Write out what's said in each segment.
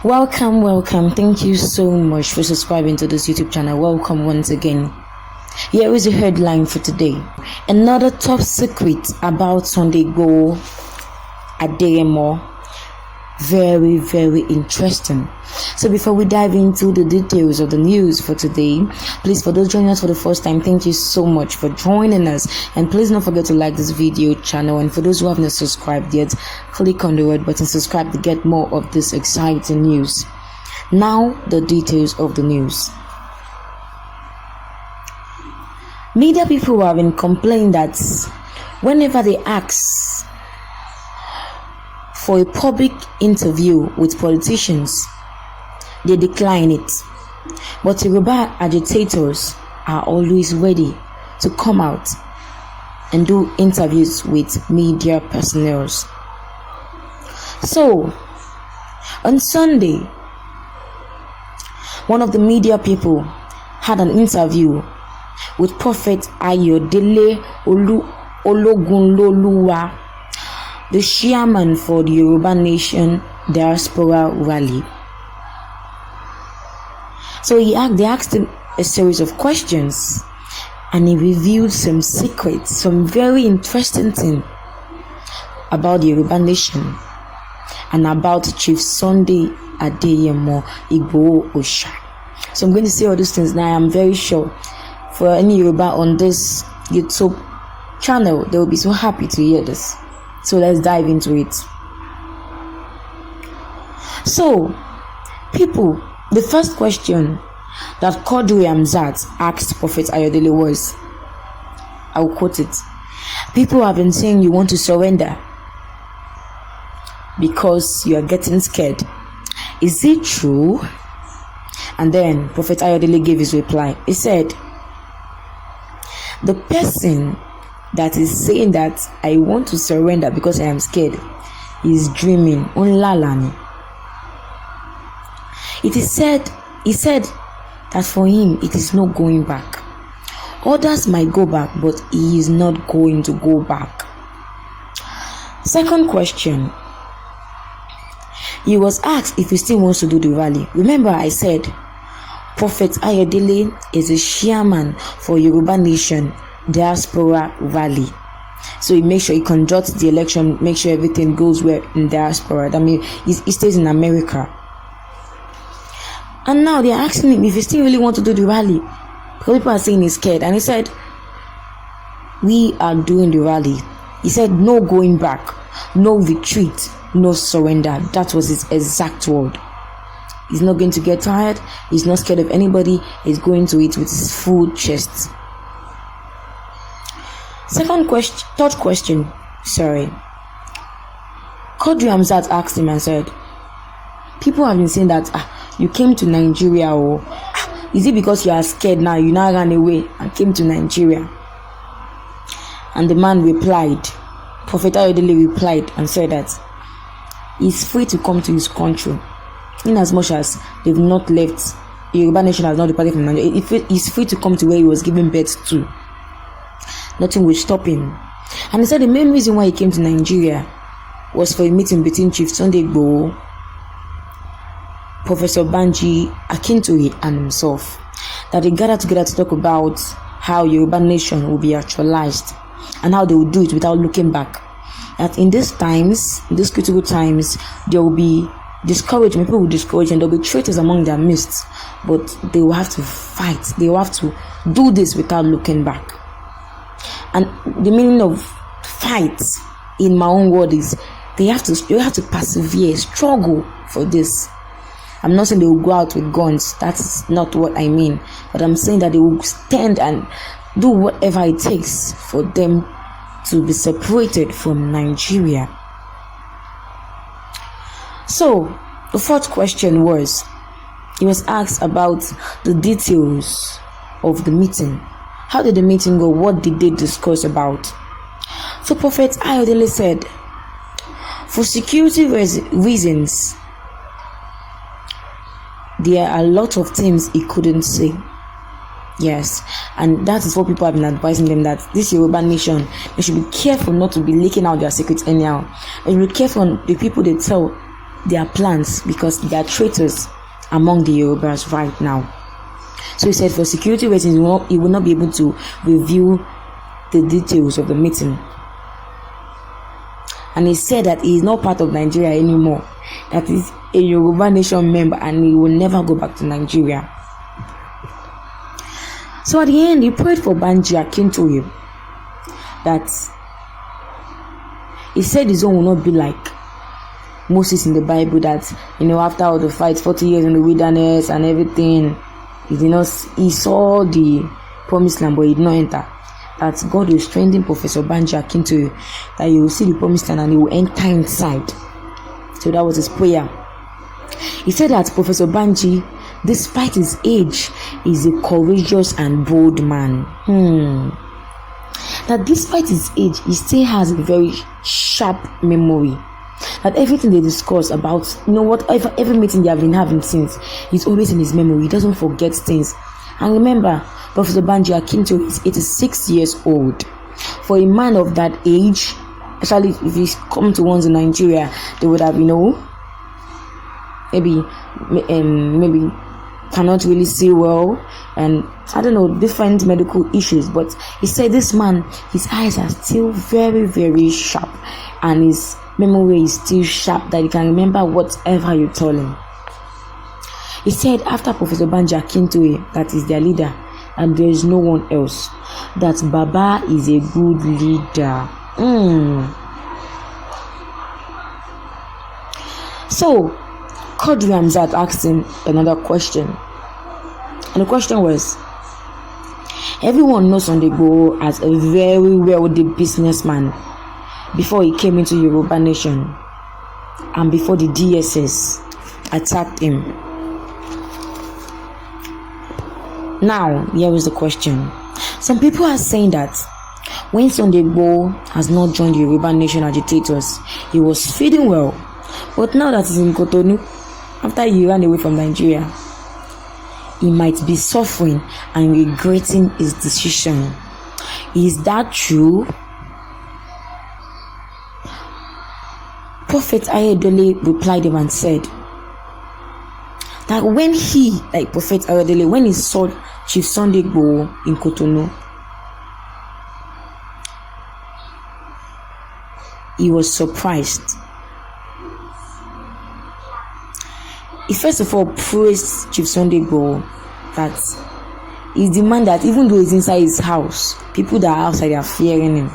Welcome. Thank you so much for subscribing to this YouTube channel. Welcome once again. Here is the headline for today. Another top secret about Sunday Igboho Agaîn. Very interesting. So before we dive into the details of the news for today, please, for those joining us for the first time, thank you so much for joining us, and please don't forget to like this video channel, and for those who have not subscribed yet, click on the red button subscribe to get more of this exciting news. Now the details of the news. Media people have been complaining that whenever they ask for a public interview with politicians, they decline it. But Yoruba agitators are always ready to come out and do interviews with media personnel. So, on Sunday, one of the media people had an interview with Prophet Ayodele Ologunloluwa, the chairman for the Yoruba Nation Diaspora Rally. So they asked him a series of questions, and he revealed some secrets, some very interesting things about the Yoruba Nation and about Chief Sunday Adeyemo Igboho Osha. So I'm going to say all these things now. I'm very sure for any Yoruba on this YouTube channel, they will be so happy to hear this. So let's dive into it. So, people, the first question that Quadri Hamzat asked Prophet Ayodele was, I'll quote it, "People have been saying you want to surrender because you are getting scared. Is it true?" And then Prophet Ayodele gave his reply. He said, "The person that is saying that I want to surrender because I am scared is dreaming on Lalani." He said that for him it is not going back. Others might go back, but he is not going to go back. Second question. He was asked if he still wants to do the rally. Remember, I said Prophet Ayodele is a chairman for Yoruba Nation Diaspora Rally. So he makes sure he conducts the election, make sure everything goes well in diaspora. I mean, he stays in America. And now they're asking him if he still really want to do the rally, because people are saying he's scared. And he said, "We are doing the rally." He said, "No going back, no retreat, no surrender." That was his exact word. He's not going to get tired. He's not scared of anybody. He's going to it with his full chest. Third question. Quadri Hamzat asked him and said, "People have been saying that you came to Nigeria, or is it because you are scared now? You now ran away and came to Nigeria?" And the man replied, Prophet Ayodele replied and said that he's free to come to his country, in as much as they've not left. The Yoruba Nation has not departed from Nigeria. He's free to come to where he was given birth to. Nothing will stop him. And he said the main reason why he came to Nigeria was for a meeting between Chief Sunday Igboho, Professor Banji Akintoye, and himself. That they gathered together to talk about how Yoruba Nation will be actualized and how they will do it without looking back. That in these critical times, there will be discouragement. People will discourage, and there will be traitors among their midst. But they will have to fight. They will have to do this without looking back. And the meaning of fight, in my own word, is you have to persevere, struggle for this. I'm not saying they will go out with guns. That's not what I mean. But I'm saying that they will stand and do whatever it takes for them to be separated from Nigeria. So, the fourth question was, he was asked about the details of the meeting. How did the meeting go? What did they discuss about? So Prophet Ayodele said, for security reasons, there are a lot of things he couldn't say. Yes, and that is what people have been advising them, that this Yoruba Nation, they should be careful not to be leaking out their secrets anyhow. They should be careful on the people they tell their plans because they are traitors among the Yorubas right now. So he said for security reasons, he will not be able to reveal the details of the meeting. And he said that he is not part of Nigeria anymore. That is a Yoruba nation member and he will never go back to Nigeria. So at the end, he prayed for Banji Akintoye that he said his own will not be like Moses in the Bible, that after all the fights, 40 years in the wilderness and everything, he saw the promised land but he did not enter. That God will strengthen Professor Banji Akintoye, that he will see the promised land and he will enter inside. So that was his prayer. He said that Professor Banji, despite his age, is a courageous and bold man. That despite his age, he still has a very sharp memory. That everything they discuss about, every meeting they have been having since, is always in his memory. He doesn't forget things. And remember, Professor Banji Akintoye is 86 years old. For a man of that age, especially if he's come to ones in Nigeria, they would have, maybe cannot really see well, and I don't know, different medical issues. But he said this man, his eyes are still very, very sharp, and his memory is still sharp, that he can remember whatever you tell him. He said after Professor Banji Akintoye, that is their leader, and there is no one else, that Baba is a good leader. So Quadri Hamzat asked him another question, and the question was, everyone knows Sunday Igboho as a very wealthy businessman before he came into Yoruba Nation and before the DSS attacked him. Now, here is the question. Some people are saying that when Sunday Igboho has not joined the Yoruba Nation agitators, he was feeling well. But now that he's in Cotonou, after he ran away from Nigeria, he might be suffering and regretting his decision. Is that true? Prophet Ayodele replied him and said that when Prophet Ayodele, when he saw Chief Sunday Igboho in Cotonou, he was surprised. He first of all praised Chief Sunday Igboho, that he demanded that even though he's inside his house, people that are outside are fearing him.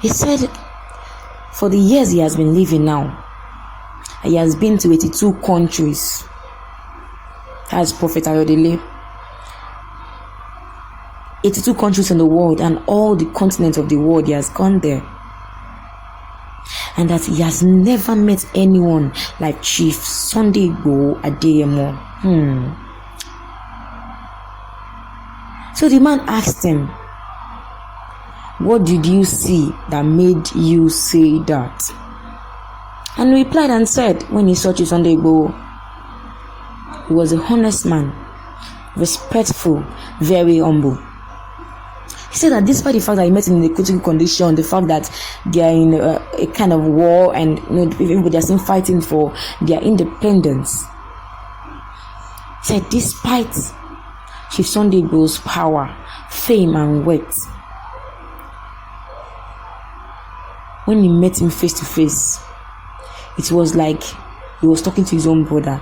He said for the years he has been living now, he has been to 82 countries. That's Prophet Ayodele. 82 countries in the world, and all the continents of the world, he has gone there. And that he has never met anyone like Chief Sunday Igboho Adeyemo. So the man asked him, what did you see that made you say that? And he replied and said, when he saw Chief Sunday Igboho, he was a honest man, respectful, very humble. He said that despite the fact that he met him in a critical condition, the fact that they are in a kind of war, and everybody are still fighting for their independence, he said despite Chief Sunday Igboho's power, fame and wealth, when he met him face to face, it was like he was talking to his own brother.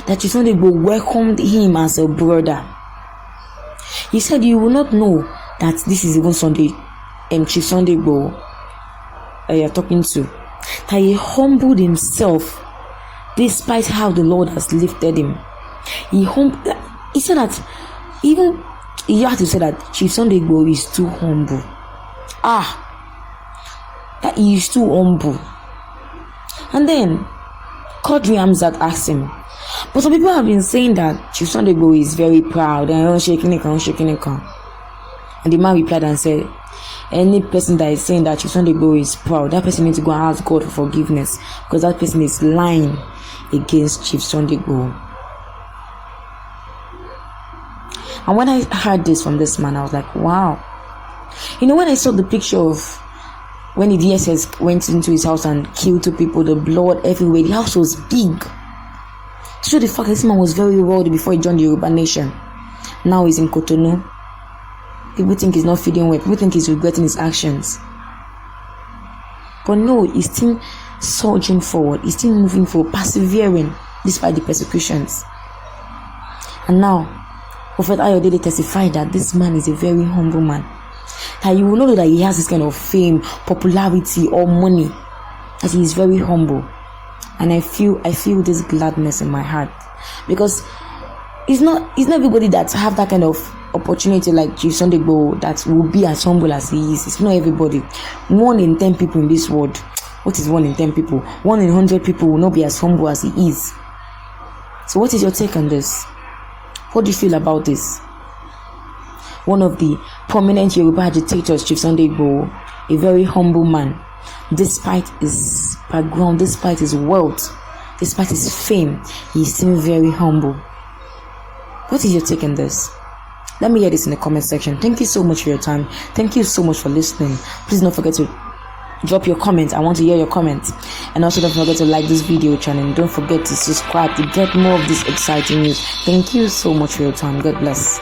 That Chief Sunday Igboho welcomed him as a brother. He said you will not know that this is even Chief Sunday Igboho you're talking to. That he humbled himself despite how the Lord has lifted him. He said that even he had to say that Chief Sunday Igboho is too humble. That he is too humble. And then Quadri Hamzat asked him, but some people have been saying that Chief Sunday Igboho is very proud and shaking it. And the man replied and said, any person that is saying that Chief Sunday Igboho is proud, that person needs to go and ask God for forgiveness, because that person is lying against Chief Sunday Igboho. And when I heard this from this man, I was like, wow. When I saw the picture of when the DSS went into his house and killed 2 people, the blood everywhere, the house was big. So the fact this man was very wealthy before he joined the Yoruba nation. Now he's in Cotonou. People think he's not feeding well. People think he's regretting his actions. But no, he's still surging forward. He's still moving forward, persevering despite the persecutions. And now, Prophet Ayodele testified that this man is a very humble man. That you will know that he has this kind of fame, popularity, or money. That he is very humble. And I feel this gladness in my heart. Because it's not everybody that have that kind of opportunity like Chief Sunday Igboho that will be as humble as he is. It's not everybody. 1 in 10 people in this world. What is 1 in 10 people? 1 in 100 people will not be as humble as he is. So what is your take on this? What do you feel about this? One of the prominent Yoruba agitators, Chief Sunday Igboho, a very humble man, despite his background, despite his wealth, despite his fame, he is still very humble. What is your take on this? Let me hear this in the comment section. Thank you so much for your time. Thank you so much for listening. Please don't forget to drop your comment. I want to hear your comments. And also don't forget to like this video channel. And don't forget to subscribe to get more of this exciting news. Thank you so much for your time. God bless.